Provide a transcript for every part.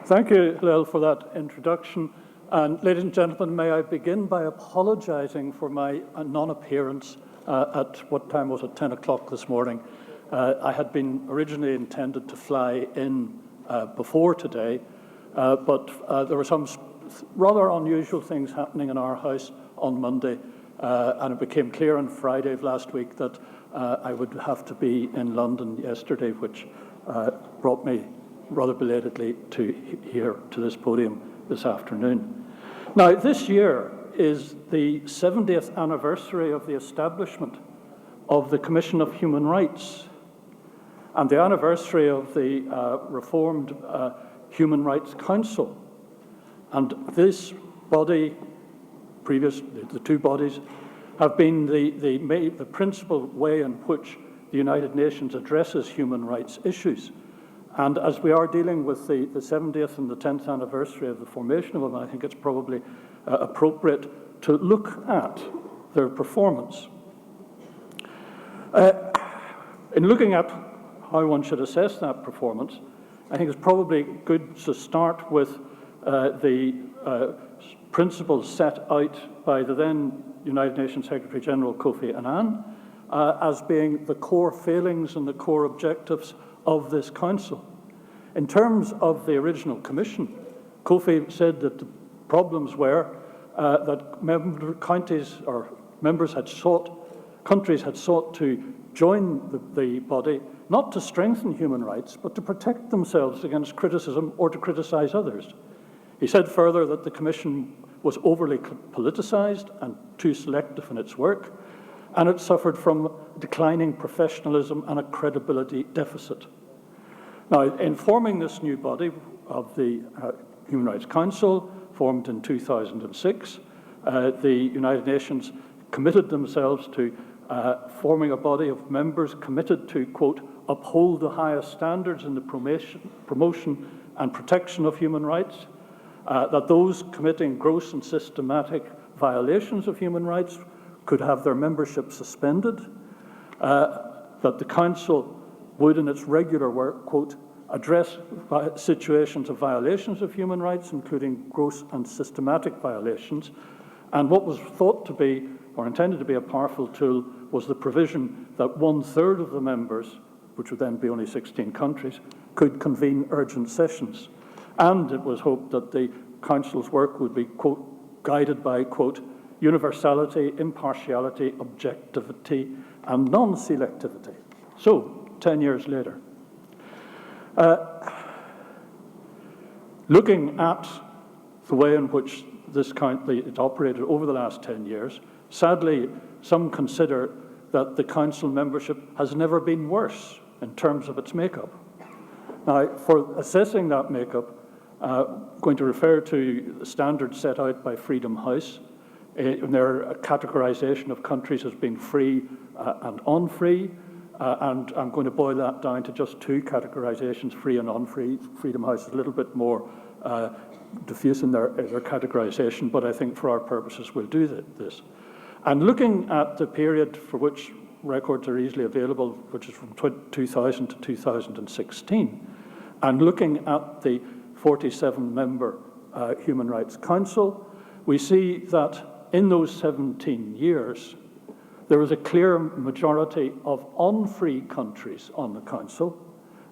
Thank you, Hillel, for that introduction. And ladies and gentlemen, may I begin by apologising for my non-appearance at what time was it, 10 o'clock this morning. I had been originally intended to fly in before today, but there were some rather unusual things happening in our house on Monday, and it became clear on Friday of last week that I would have to be in London yesterday, which brought me rather belatedly to this podium this afternoon. Now, this year is the 70th anniversary of the establishment of the Commission of Human Rights and the anniversary of the reformed Human Rights Council. And this body, the two bodies, have been the principal way in which the United Nations addresses human rights issues. And as we are dealing with the 70th and the 10th anniversary of the formation of them, I think it's probably appropriate to look at their performance. In looking at how one should assess that performance, I think it's probably good to start with the principles set out by the then United Nations Secretary General Kofi Annan as being the core failings and the core objectives of this council. In terms of the original commission, Kofi said that the problems were that countries had sought to join the body not to strengthen human rights, but to protect themselves against criticism or to criticize others. He said further that the commission was overly politicized and too selective in its work, and it suffered from declining professionalism and a credibility deficit. Now, in forming this new body of the Human Rights Council, formed in 2006, the United Nations committed themselves to forming a body of members committed to, quote, uphold the highest standards in the promotion and protection of human rights, that those committing gross and systematic violations of human rights could have their membership suspended, that the Council would, in its regular work, quote, address situations of violations of human rights, including gross and systematic violations, and what was thought to be, or intended to be, a powerful tool was the provision that 1/3 of the members, which would then be only 16 countries, could convene urgent sessions. And it was hoped that the Council's work would be, quote, guided by, quote, universality, impartiality, objectivity, and non-selectivity. So, 10 years later. Looking at the way in which it operated over the last 10 years, sadly, some consider that the Council membership has never been worse in terms of its makeup. Now, for assessing that makeup, I'm going to refer to the standards set out by Freedom House in their categorization of countries as being free and unfree. And I'm going to boil that down to just two categorizations, free and unfree. Freedom House is a little bit more diffuse in their categorization, but I think for our purposes we'll do this. And looking at the period for which records are easily available, which is from 2000 to 2016, and looking at the 47-member Human Rights Council, we see that in those 17 years, there was a clear majority of unfree countries on the Council,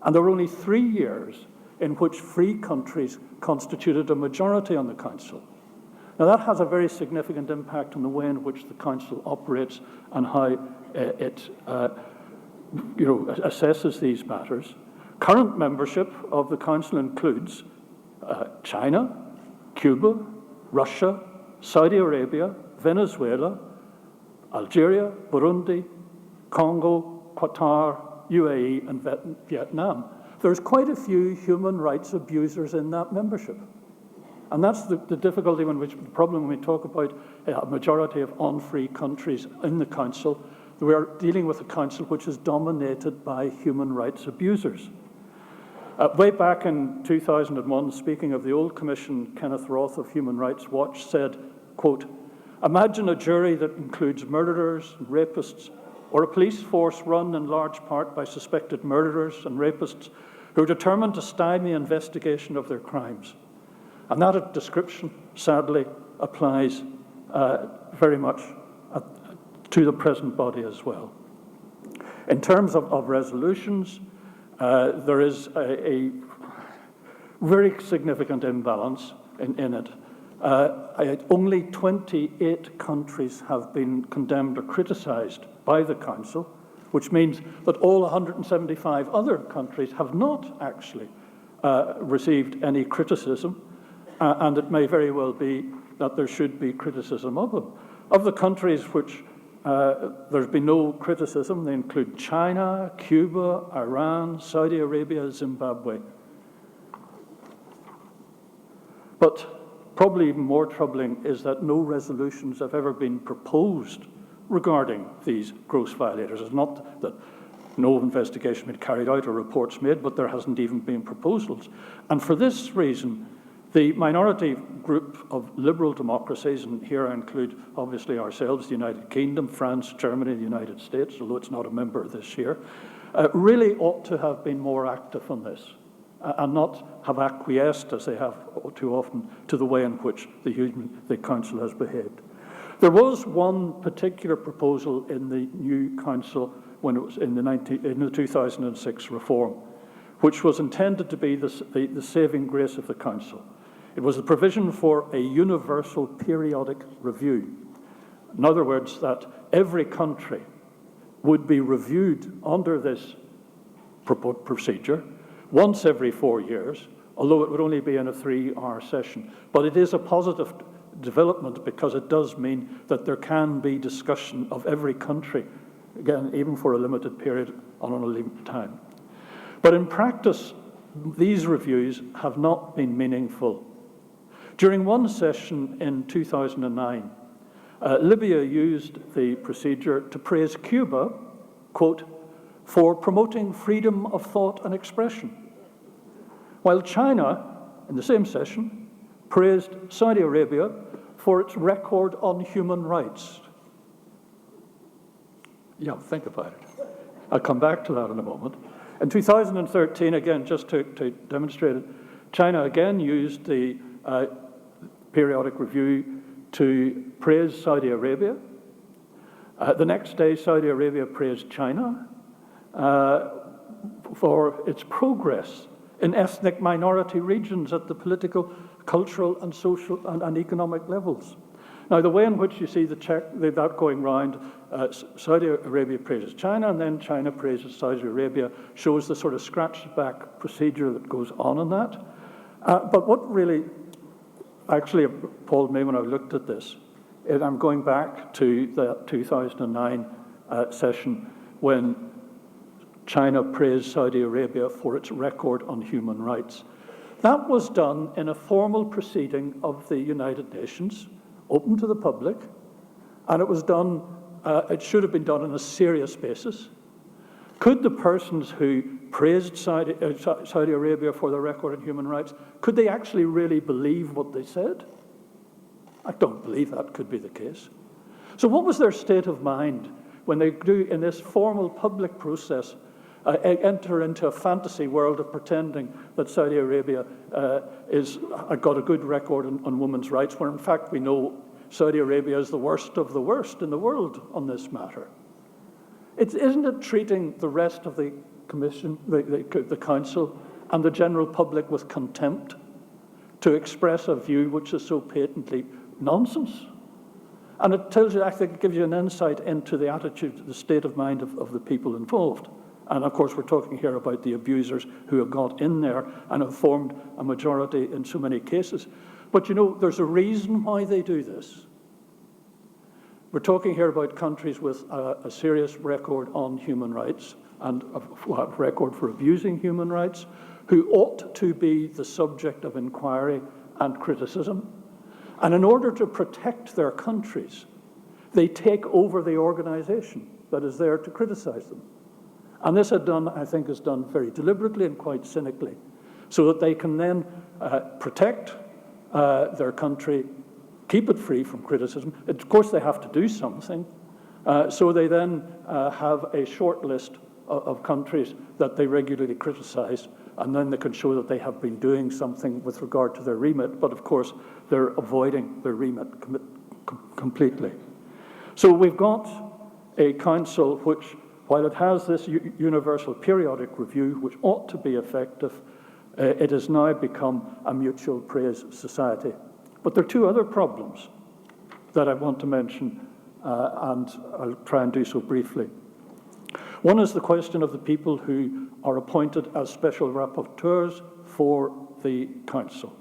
and there were only 3 years in which free countries constituted a majority on the Council. Now, that has a very significant impact on the way in which the Council operates and how it assesses these matters. Current membership of the Council includes China, Cuba, Russia, Saudi Arabia, Venezuela, Algeria, Burundi, Congo, Qatar, UAE, and Vietnam. There's quite a few human rights abusers in that membership. And that's the difficulty the problem when we talk about a majority of unfree countries in the Council. We are dealing with a Council which is dominated by human rights abusers. Way back in 2001, speaking of the old commission, Kenneth Roth of Human Rights Watch said, quote, imagine a jury that includes murderers and rapists, or a police force run in large part by suspected murderers and rapists who are determined to stymie investigation of their crimes. And that description, sadly, applies very much to the present body as well. In terms of resolutions, there is a very significant imbalance in it. Only 28 countries have been condemned or criticised by the Council, which means that all 175 other countries have not actually received any criticism, and it may very well be that there should be criticism of them. Of the countries which there's been no criticism, they include China, Cuba, Iran, Saudi Arabia, Zimbabwe. But probably even more troubling is that no resolutions have ever been proposed regarding these gross violators. It's not that no investigation has been carried out or reports made, but there hasn't even been proposals. And for this reason, the minority group of liberal democracies, and here I include obviously ourselves, the United Kingdom, France, Germany, the United States, although it's not a member this year, really ought to have been more active on this and not have acquiesced, as they have too often, to the way in which the Council has behaved. There was one particular proposal in the new Council when it was in the 2006 reform, which was intended to be the saving grace of the Council. It was the provision for a universal periodic review. In other words, that every country would be reviewed under this procedure once every 4 years, although it would only be in a 3-hour session. But it is a positive development because it does mean that there can be discussion of every country, again, even for a limited period on a limited time. But in practice, these reviews have not been meaningful. During one session in 2009, Libya used the procedure to praise Cuba, quote, for promoting freedom of thought and expression, while China, in the same session, praised Saudi Arabia for its record on human rights. Yeah, think about it. I'll come back to that in a moment. In 2013, again, just to demonstrate it, China again used the periodic review to praise Saudi Arabia. The next day, Saudi Arabia praised China for its progress in ethnic minority regions at the political, cultural, and social and economic levels. Now, the way in which you see that going round, Saudi Arabia praises China, and then China praises Saudi Arabia, shows the sort of scratched-back procedure that goes on in that. But what really actually appalled me when I looked at this, is I'm going back to the 2009 session when China praised Saudi Arabia for its record on human rights. That was done in a formal proceeding of the United Nations, open to the public, and it was done, it should have been done on a serious basis. Could the persons who praised Saudi Arabia for their record on human rights, could they actually really believe what they said? I don't believe that could be the case. So what was their state of mind when they do, in this formal public process, enter into a fantasy world of pretending that Saudi Arabia got a good record on women's rights, where in fact we know Saudi Arabia is the worst of the worst in the world on this matter? Isn't it treating the rest of the Commission, the Council, and the general public with contempt to express a view which is so patently nonsense? And it tells you, I think, it gives you an insight into the attitude, the state of mind of the people involved. And of course, we're talking here about the abusers who have got in there and have formed a majority in so many cases. But you know, there's a reason why they do this. We're talking here about countries with a serious record on human rights and a record for abusing human rights, who ought to be the subject of inquiry and criticism. And in order to protect their countries, they take over the organization that is there to criticize them. And this I think is done very deliberately and quite cynically, so that they can then protect their country, keep it free from criticism. Of course, they have to do something. So they then have a short list of countries that they regularly criticize, and then they can show that they have been doing something with regard to their remit, but of course they're avoiding their remit completely. So we've got a council which, while it has this universal periodic review, which ought to be effective, it has now become a mutual praise society. But there are two other problems that I want to mention, and I'll try and do so briefly. One is the question of the people who are appointed as special rapporteurs for the council.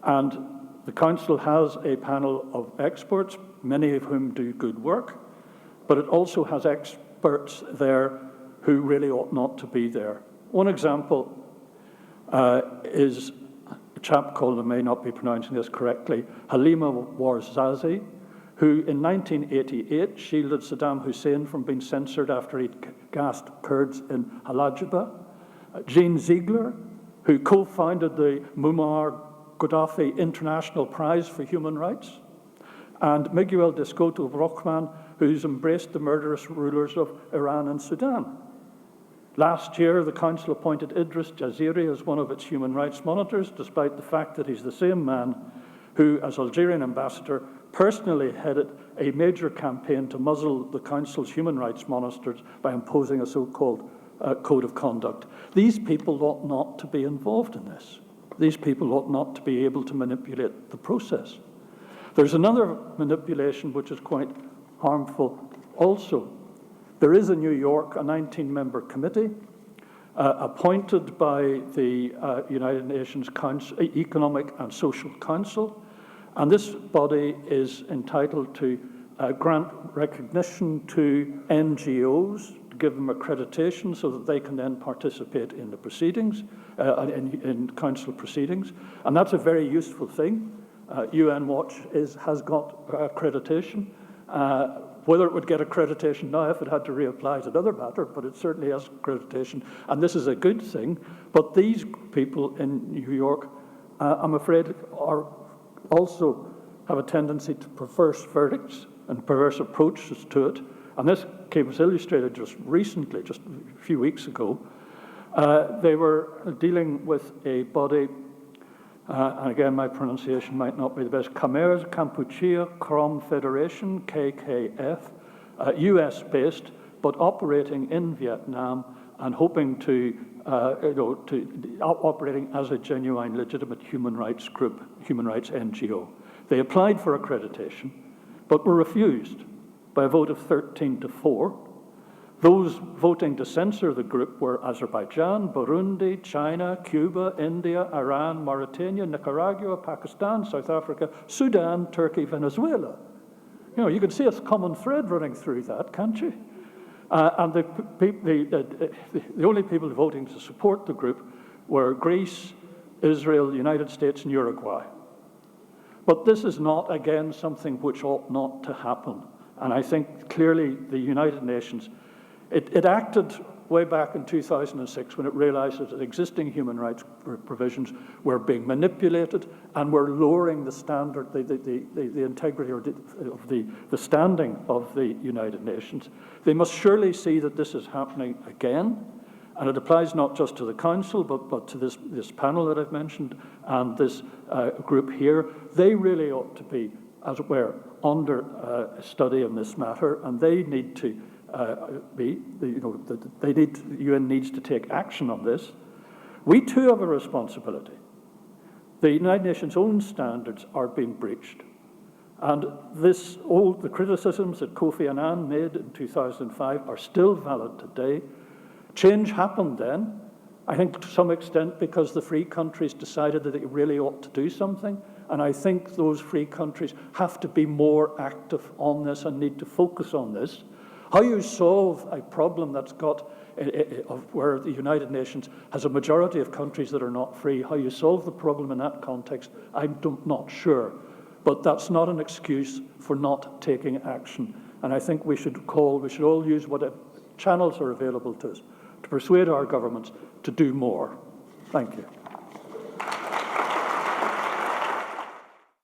And the council has a panel of experts, many of whom do good work, but it also has experts there who really ought not to be there. One example is a chap called, I may not be pronouncing this correctly, Halima Warzazi, who in 1988 shielded Saddam Hussein from being censored after he'd gassed Kurds in Halabja. Jean Ziegler, who co-founded the Muammar Gaddafi International Prize for Human Rights, and Miguel Descoto Brockman, who's embraced the murderous rulers of Iran and Sudan. Last year, the council appointed Idris Jaziri as one of its human rights monitors, despite the fact that he's the same man who, as Algerian ambassador, personally headed a major campaign to muzzle the council's human rights monitors by imposing a so-called code of conduct. These people ought not to be involved in this. These people ought not to be able to manipulate the process. There's another manipulation which is quite harmful also. There is in New York a 19-member committee appointed by the United Nations Economic and Social Council, and this body is entitled to grant recognition to NGOs, to give them accreditation so that they can then participate in the proceedings, in council proceedings, and that's a very useful thing. UN Watch has got accreditation. Whether it would get accreditation now if it had to reapply is another matter, but it certainly has accreditation, and this is a good thing. But these people in New York, I'm afraid, are also have a tendency to perverse verdicts and perverse approaches to it. And this was illustrated just recently, just a few weeks ago. They were dealing with a body, and again, my pronunciation might not be the best, Khmer Kampuchea Krom Federation, KKF, US-based, but operating in Vietnam and hoping to, operating as a genuine, legitimate human rights group, human rights NGO. They applied for accreditation, but were refused by a vote of 13-4. Those voting to censor the group were Azerbaijan, Burundi, China, Cuba, India, Iran, Mauritania, Nicaragua, Pakistan, South Africa, Sudan, Turkey, Venezuela. You can see a common thread running through that, can't you? And the only people voting to support the group were Greece, Israel, United States, and Uruguay. But this is not, again, something which ought not to happen. And I think clearly the United Nations, it acted way back in 2006 when it realized that existing human rights provisions were being manipulated and were lowering the standard, the integrity of the standing of the United Nations. They must surely see that this is happening again, and it applies not just to the Council, but to this panel that I've mentioned and this group here. They really ought to be, as it were, under study in this matter, and they need to the UN needs to take action on this. We too have a responsibility. The United Nations' own standards are being breached. And the criticisms that Kofi Annan made in 2005 are still valid today. Change happened then, I think to some extent because the free countries decided that they really ought to do something. And I think those free countries have to be more active on this and need to focus on this. How you solve a problem that's got, where the United Nations has a majority of countries that are not free, how you solve the problem in that context, I'm not sure. But that's not an excuse for not taking action. And I think we should all use what channels are available to us to persuade our governments to do more. Thank you.